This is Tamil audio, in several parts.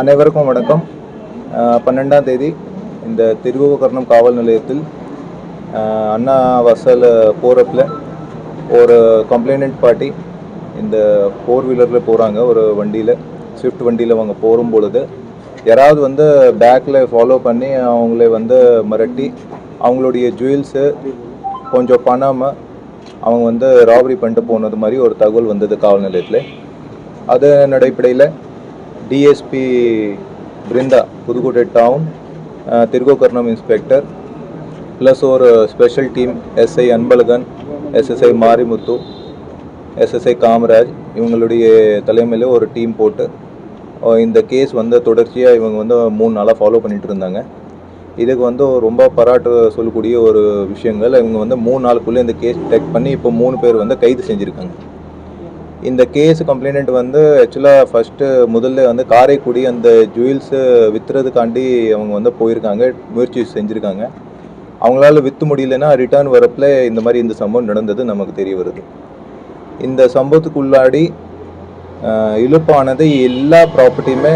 அனைவருக்கும் வணக்கம். 12ஆம் தேதி இந்த திருவோகர்ணம் காவல் நிலையத்தில் அண்ணா வாசல் போகிறப்பில் ஒரு கம்ப்ளைனண்ட் பார்ட்டி இந்த 4 வீலரில் போகிறாங்க. ஒரு வண்டியில், ஸ்விஃப்ட் வண்டியில் அவங்க போகும்பொழுது யாராவது பேக்கில் ஃபாலோ பண்ணி அவங்கள மிரட்டி அவங்களுடைய ஜுவல்ஸு கொஞ்சம் பணமாக அவங்க ராபரி பண்ணிட்டு போனது மாதிரி ஒரு தகவல் வந்தது காவல் நிலையத்தில். அதன் அடிப்படையில் DSP Brinda, Pudukkottai town Thirugokarnam inspector plus ஒரு special team SI Anbazhagan, SSI Marimuthu, SSI Kamaraj இவங்களுடைய தலைமையில் ஒரு டீம் போட்டு இந்த கேஸ் தொடர்ச்சியாக இவங்க 3 நாளாக ஃபாலோ பண்ணிகிட்டு இருந்தாங்க. இதுக்கு ரொம்ப பாராட்டு சொல்லக்கூடிய ஒரு விஷயங்கள். இவங்க 3 நாளுக்குள்ளே இந்த கேஸ் டிடெக்ட் பண்ணி இப்போ 3 பேர் கைது செஞ்சுருக்காங்க. இந்த கேஸ் கம்ப்ளைனண்ட் ஆக்சுவலாக ஃபஸ்ட்டு முதல்ல காரைக்குடி அந்த ஜுவல்ஸு விற்றுறதுக்காண்டி அவங்க போயிருக்காங்க, முயற்சி செஞ்சுருக்காங்க. அவங்களால விற்று முடியலன்னா ரிட்டர்ன் வரப்பில் இந்த சம்பவம் நடந்தது நமக்கு தெரிய வருது. இந்த சம்பவத்துக்குள்ளாடி இழுப்பானது எல்லா ப்ராப்பர்ட்டியுமே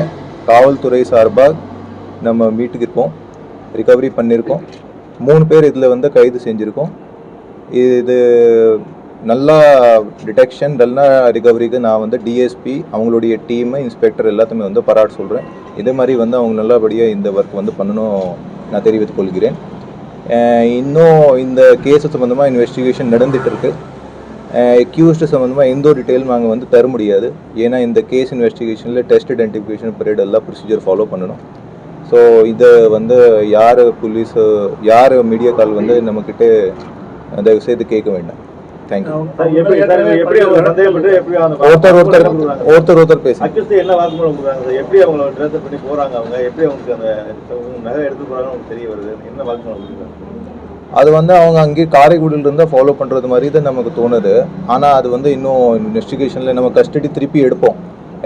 காவல்துறை சார்பாக நம்ம மீட்டுக்கிருக்கோம், ரிகவரி பண்ணியிருக்கோம். 3 பேர் இதில் கைது செஞ்சுருக்கோம். இது நல்லா டிடெக்ஷன், நல்லா ரிகவரிக்கு நான் டிஎஸ்பி அவங்களுடைய டீமு, இன்ஸ்பெக்டர் எல்லாத்தையுமே பாராட்டு சொல்கிறேன். இதே மாதிரி அவங்க நல்லபடியாக இந்த ஒர்க் பண்ணணும் நான் தெரிவித்துக் கொள்கிறேன். இன்னும் இந்த கேஸு சம்மந்தமாக இன்வெஸ்டிகேஷன் நடந்துகிட்டு இருக்கு. அக்யூஸ்டு சம்மந்தமாக எந்த ஒரு டீட்டெயிலும் நாங்கள் தர முடியாது. ஏன்னா இந்த கேஸ் இன்வெஸ்டிகேஷனில் டெஸ்ட் ஐடென்டிஃபிகேஷன் பீரியட் எல்லாம் ப்ரொசீஜர் ஃபாலோ பண்ணணும். ஸோ இதை யார் போலீஸு யார் மீடியா கால் நம்மக்கிட்ட தயவு செய்து கேட்க வேண்டாம். தேங்க்யூ. ஒருத்தர் பேச அது அவங்க அங்கேயே காரைக்குடியிலிருந்து ஃபாலோ பண்ணுறது மாதிரி தான் நமக்கு தோணுது. ஆனால் அது இன்னும் இன்வெஸ்டிகேஷனில் நம்ம கஸ்டடி திருப்பி எடுப்போம்.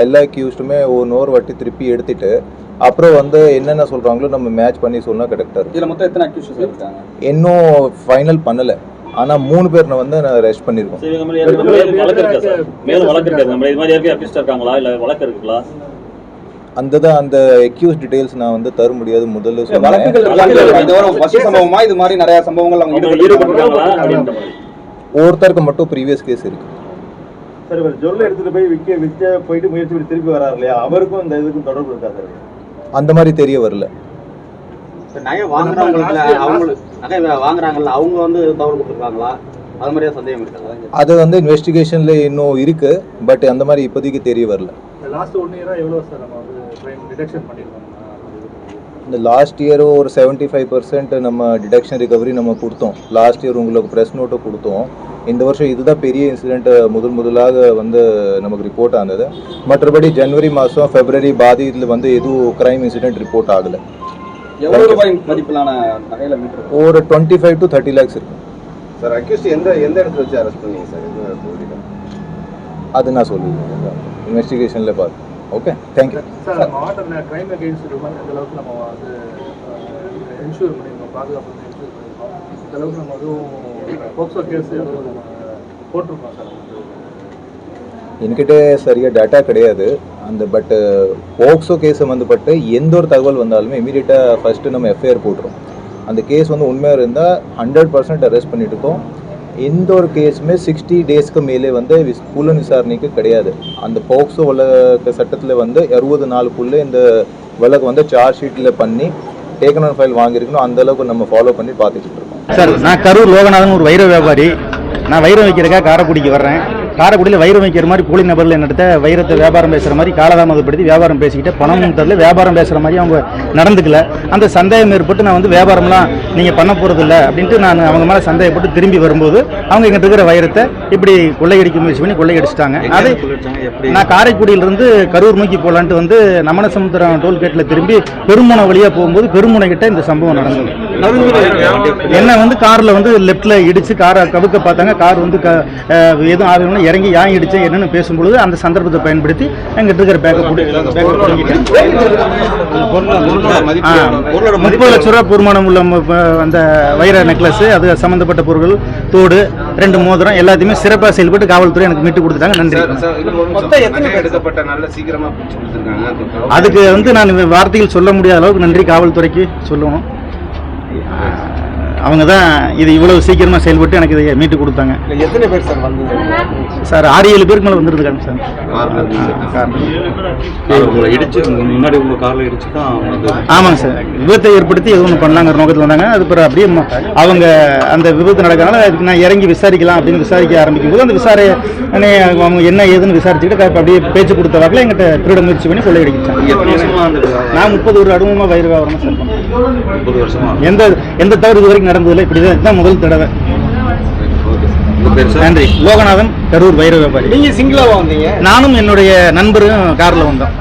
எல்லா அக்யூஸ்டுமே ஒரு வாட்டி திருப்பி எடுத்துட்டு அப்புறம் என்னென்ன சொல்கிறாங்களோ நம்ம மேட்ச் பண்ணி சொன்னால் கரெக்டாக இருக்கும். இதில் மொத்தம் எத்தனை அக்யூஸ்ட் இருக்காங்க? இன்னும் ஃபைனல் பண்ணலை. ஆனால் 3 பேர் நான் ரெஸ்ட் பண்ணியிருக்கோம். அந்த அக்யூஸ் டீடைல்ஸ் நான் தர முடியாது. முதல்ல ஒருத்தருக்கு மட்டும் ப்ரீவியஸ் கேஸ் இருக்கு. சார், இவர் ஜொல்ல எடுத்துட்டு போய் விற்க போயிட்டு முயற்சி திருப்பி வராரு இல்லையா, அவருக்கும் இந்த இதுக்கும் தொடர்பு இருக்கா சார்? அந்த மாதிரி தெரிய வரல. நகை வாங்குறாங்கல்ல அவங்க தவறு கொடுத்துருக்காங்களா, அது மாதிரியா சந்தேகம் இருக்காங்க? அது இன்வெஸ்டிகேஷன்ல இன்னும் இருக்கு. பட் அந்த மாதிரி இப்போதைக்கு தெரிய வரல. லாஸ்ட் 1 இயரா எவ்வளவு சார் நம்ம கிரைம் டிடெக்ஷன் பண்ணிருக்கோம்? இந்த லாஸ்ட் இயர் ஒரு 75% நம்ம டிடெக்ஷன் ரிகவரி நம்ம கொடுத்தோம். லாஸ்ட் இயர் உங்களுக்கு ப்ரெஸ் நோட்டும் கொடுத்தோம். இந்த வருஷம் இதுதான் பெரிய இன்சிடென்ட் முதலாக நமக்கு ரிப்போர்ட் ஆனது. மற்றபடி ஜனவரி மாதம், பிப்ரவரி பாதி இதில் எதுவும் கிரைம் இன்சிடென்ட் ரிப்போர்ட் ஆகலை. எவ்வளவு ரூபாய் மதிப்பிலான நகையில மீட்டர்? ஒரு 25 to 30 lakhs இருக்கு சார். அக்யூஸ்ட் எந்த இடத்துல வச்சு அரெஸ்ட் பண்ணீங்க சார்? அது நான் சொல்லுவேன், இன்வெஸ்டிகேஷனில் பார்த்து. Okay, thank you sir. மாவட்ட கிரைம் அகெயின்ஸ்ட் ஹியூமன் இந்த அளவுக்கு நம்ம இன்ஷூர் பண்ணியிருக்கோம், பாதுகாப்பு இன்ஷூர் பண்ணியிருக்கோம். இந்த அளவுக்கு நம்ம அதுவும் போக்சோ கேஸ் போட்டிருக்கோம் சார். என்கிட்ட சரியாக டேட்டா கிடையாது பட் போக்சோ கேஸ் சம்மந்தப்பட்டு எந்த ஒரு தகவல் வந்தாலுமே இமீடியட்டாக ஃபஸ்ட்டு நம்ம எஃப்ஐஆர் போட்டுரும். அந்த கேஸ் உண்மையாக இருந்தால் 100% அரெஸ்ட் பண்ணிட்டு இருக்கோம். எந்த ஒரு கேஸுமே 60 daysக்கு மேலே புலன் விசாரணைக்கு கிடையாது. அந்த போக்சோ வழக்கு சட்டத்தில் 60 நாளுக்குள்ளே இந்த வழக்கு சார்ஜ் ஷீட்டில் பண்ணி டேக்கன் ஆன் ஃபைல் வாங்கியிருக்கணும். அந்த அளவுக்கு நம்ம ஃபாலோ பண்ணி பார்த்துக்கிட்டு இருக்கோம். சார், நான் கரூர் லோகநாதன், ஒரு வைர வியாபாரி. நான் வைரம் வைக்கிறதுக்காக காரைக்குடிக்கு வர்றேன். காரைக்குடியில் வைரம் வைக்கிற மாதிரி போலி நபர்கள் என்னிட்ட வைரத்தை வியாபாரம் பேசுகிற மாதிரி காலதாமதப்படுத்தி வியாபாரம் பேசிக்கிட்டு பணமும் தரல, வியாபாரம் பேசுகிற மாதிரி அவங்க நடந்துக்கல. அந்த சந்தேகம் ஏற்பட்டு நான் வியாபாரம்லாம் நீங்கள் பண்ண போகிறது இல்லை அப்படின்ட்டு நான் அவங்க மேலே சந்தேகப்பட்டு திரும்பி வரும்போது அவங்க எங்கிட்ட இருக்கிற வைரத்தை இப்படி கொள்ளையடிக்க முயற்சி பண்ணி கொள்ளையடிச்சிட்டாங்க. அது நான் காரைக்குடியிலிருந்து கரூர் நோக்கி போகலான்ட்டு நமனசமுத்திரம் டோல்கேட்டில் திரும்பி பெருமுனை வழியாக போகும்போது பெருமுனை கிட்ட இந்த சம்பவம் நடந்தது. என்ன வந்து காரில் வந்து லெஃப்ட்டில் இடித்து காரை கவுக்க பார்த்தாங்க. கார் வந்து எதுவும் ஆகணும்னு இறங்கி ஏன் இடிச்சு என்னன்னு பேசும்பொழுது அந்த சந்தர்ப்பத்தை பயன்படுத்தி எங்கிட்ட இருக்கிற பேக்கை பிடிக்கிட்டேன். 30 லட்ச ரூபா பூர்மானம் உள்ள அந்த வைர நெக்லஸ், அது சம்பந்தப்பட்ட பொருட்கள், தோடு, 2 மோதிரம் எல்லாத்தையுமே சிறப்பாக செயல்பட்டு காவல்துறை எனக்கு மீட்டு கொடுத்துட்டாங்க. நன்றி. அதுக்கு வந்து நான் வார்த்தைகள் சொல்ல முடியாத அளவுக்கு நன்றி காவல்துறைக்கு சொல்லணும். அவங்க தான் இது இவ்வளவு சீக்கிரமா செயல்பட்டு எனக்கு இதை மீட்டு கொடுத்தாங்க. எத்தனை பேர் சார் வந்தது சார் 6-7 பேருக்கு மேலே வந்துருக்காங்க சார். முன்னாடி உங்க கார்ல இடிச்சு தான் ஆமாங்க சார். விபத்தை ஏற்படுத்தி எது ஒன்று பண்ணலாங்கிற நோக்கத்தில் வந்தாங்க. அது பிறகு அப்படியே அவங்க அந்த விபத்து நடக்கிறனால அதுக்கு நான் இறங்கி விசாரிக்கலாம் அப்படின்னு விசாரிக்க ஆரம்பிக்கும் போது அந்த விசாரணை அவங்க என்ன ஏதுன்னு விசாரிச்சுக்கிட்டு அப்படியே பேச்சு கொடுத்த வாக்கில் எங்கிட்ட திருட முயற்சி பண்ணி கொள்ளையடிச்சாங்க. நான் 30 அனுபவமாக வயிறு வியாபாரமாக சார். 30 வருஷமா எந்த தவறு இது வரைக்கும் நடந்ததில்லை. இப்படிதான் முதல் தடவை. நன்றி. லோகநாதன், கரூர் வைர வியாபாரி. நீங்க சிங்கிளாவா வந்தீங்க? நானும் என்னுடைய நண்பரும் கார்ல வந்தோம்.